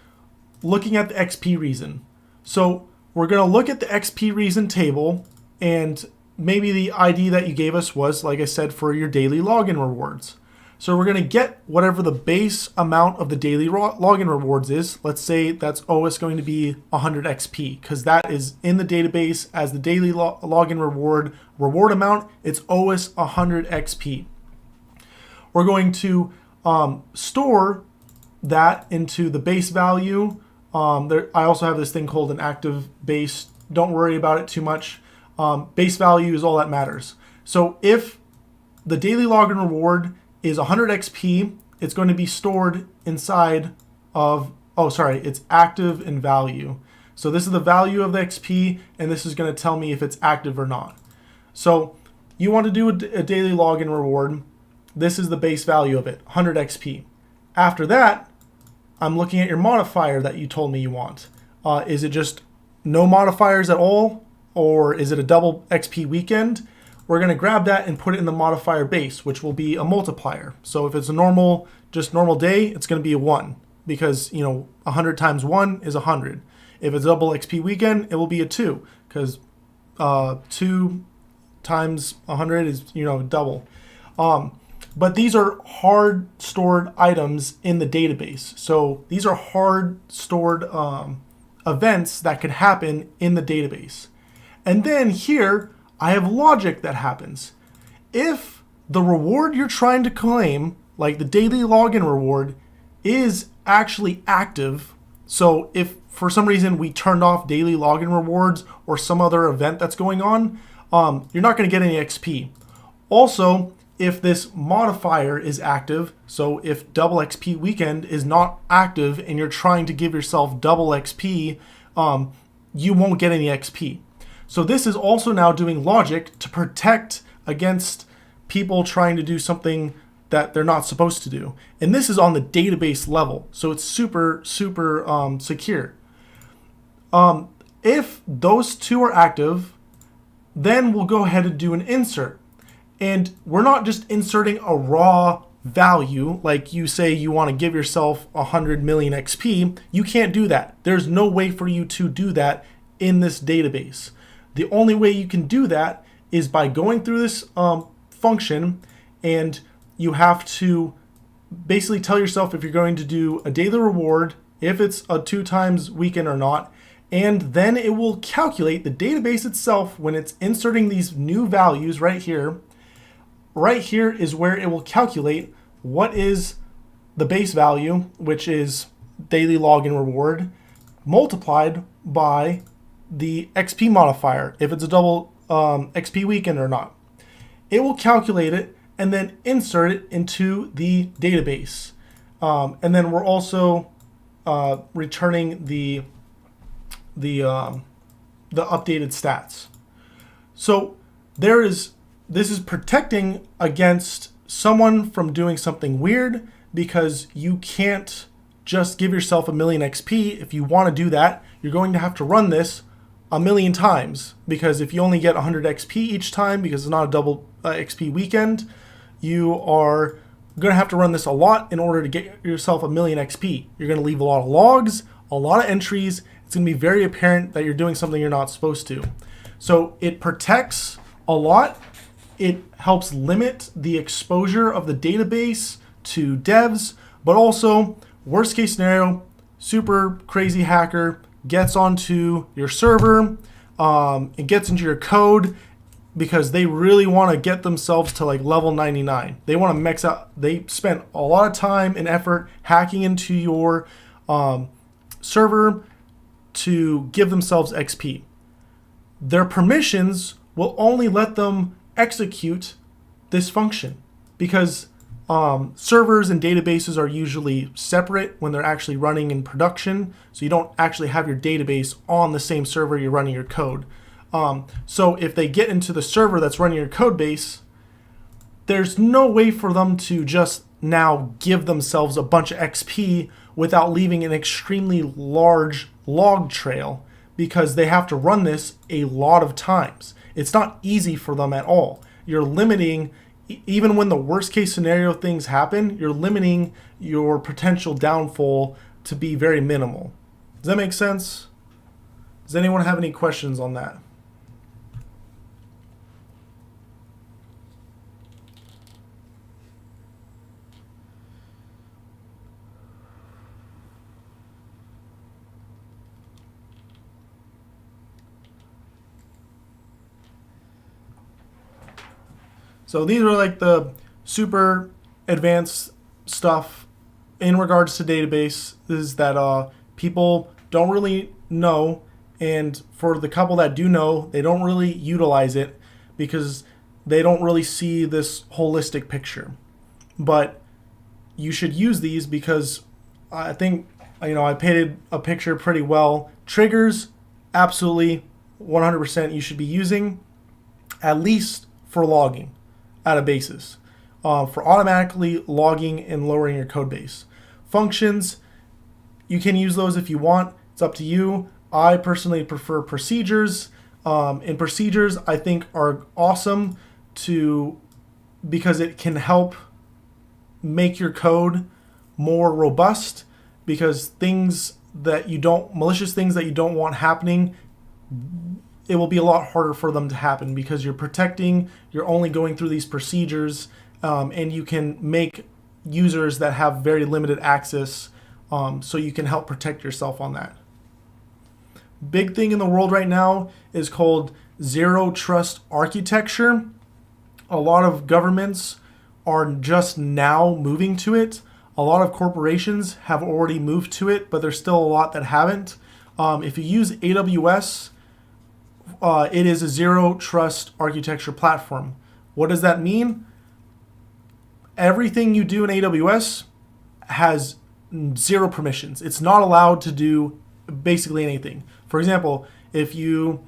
looking at the XP reason. So we're going to look at the XP reason table, and maybe the ID that you gave us was, like I said, for your daily login rewards. So we're going to get whatever the base amount of the daily login rewards is. Let's say that's always going to be 100 XP, because that is in the database as the daily login reward amount. It's always 100 XP. We're going to store that into the base value. I also have this thing called an active base. Don't worry about it too much. Base value is all that matters. So if the daily login reward is 100 XP, it's going to be stored inside of, it's active in value. So this is the value of the XP, and this is going to tell me if it's active or not. So you want to do a daily login reward. This is the base value of it, 100 XP. After that, I'm looking at your modifier that you told me you want. Is it just no modifiers at all? Or is it a double XP weekend? We're going to grab that and put it in the modifier base, which will be a multiplier. So if it's a normal day, it's going to be a 1, because 100 times 1 is 100. If it's a double XP weekend, it will be a 2, because 2 times 100 is double. But these are hard stored items in the database. So these are hard stored events that could happen in the database. And then here, I have logic that happens. If the reward you're trying to claim, like the daily login reward, is actually active, so if for some reason we turned off daily login rewards or some other event that's going on, you're not going to get any XP. Also, if this modifier is active, so if double XP weekend is not active and you're trying to give yourself double XP, you won't get any XP. So this is also now doing logic to protect against people trying to do something that they're not supposed to do. And this is on the database level, so it's super secure. If those 2 are active, then we'll go ahead and do an insert. And we're not just inserting a raw value, like you say you want to give yourself 100 million XP. You can't do that. There's no way for you to do that in this database. The only way you can do that is by going through this function, and you have to basically tell yourself if you're going to do a daily reward, if it's a 2 times weekend or not, and then it will calculate the database itself when it's inserting these new values right here. Right here is where it will calculate what is the base value, which is daily login reward, multiplied by the XP modifier, if it's a double XP weekend or not. It will calculate it and then insert it into the database. And then we're also returning the updated stats. So this is protecting against someone from doing something weird, because you can't just give yourself 1,000,000 XP. If you want to do that, you're going to have to run this 1,000,000 times, because if you only get 100 XP each time, because it's not a double XP weekend, you are going to have to run this a lot in order to get yourself 1,000,000 XP. You're going to leave a lot of logs, a lot of entries. It's going to be very apparent that you're doing something you're not supposed to. So it protects a lot. It helps limit the exposure of the database to devs, but also, worst case scenario, super crazy hacker gets onto your server, it gets into your code, because they really want to get themselves to like level 99. They want to max out. They spent a lot of time and effort hacking into your server to give themselves XP. Their permissions will only let them execute this function because servers and databases are usually separate when they're actually running in production. So you don't actually have your database on the same server you're running your code. So if they get into the server that's running your code base, there's no way for them to just now give themselves a bunch of XP without leaving an extremely large log trail, because they have to run this a lot of times. It's not easy for them at all. You're limiting, even when the worst case scenario things happen, you're limiting your potential downfall to be very minimal. Does that make sense? Does anyone have any questions on that? So these are like the super advanced stuff in regards to database is that people don't really know, and for the couple that do know, they don't really utilize it because they don't really see this holistic picture. But you should use these because I think, I painted a picture pretty well. Triggers, absolutely 100% you should be using, at least for logging at a basis, for automatically logging and lowering your code base. Functions, you can use those if you want. It's up to you. I personally prefer procedures. And procedures I think are awesome because it can help make your code more robust, because malicious things that you don't want happening, it will be a lot harder for them to happen because you're only going through these procedures, and you can make users that have very limited access, so you can help protect yourself on that. Big thing in the world right now is called zero trust architecture. A lot of governments are just now moving to it. A lot of corporations have already moved to it, but there's still a lot that haven't. If you use AWS, it is a zero trust architecture platform. What does that mean? Everything you do in AWS has zero permissions. It's not allowed to do basically anything. For example, if you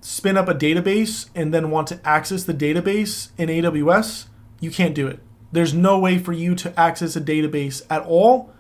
spin up a database and then want to access the database in AWS, you can't do it. There's no way for you to access a database at all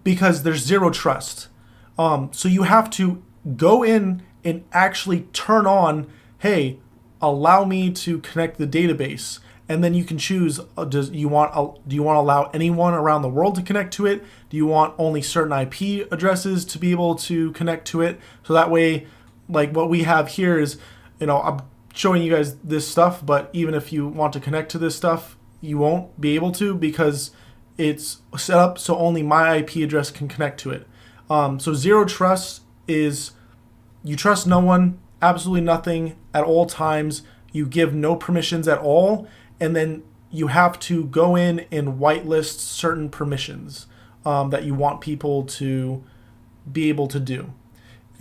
because there's zero trust. So you have to go in and actually turn on, hey, allow me to connect the database. And then you can choose, do you want to allow anyone around the world to connect to it? Do you want only certain IP addresses to be able to connect to it? So that way, like what we have here is, I'm showing you guys this stuff, but even if you want to connect to this stuff, you won't be able to because it's set up so only my IP address can connect to it. So zero trust is you trust no one, absolutely nothing at all times. You give no permissions at all. And then you have to go in and whitelist certain permissions that you want people to be able to do.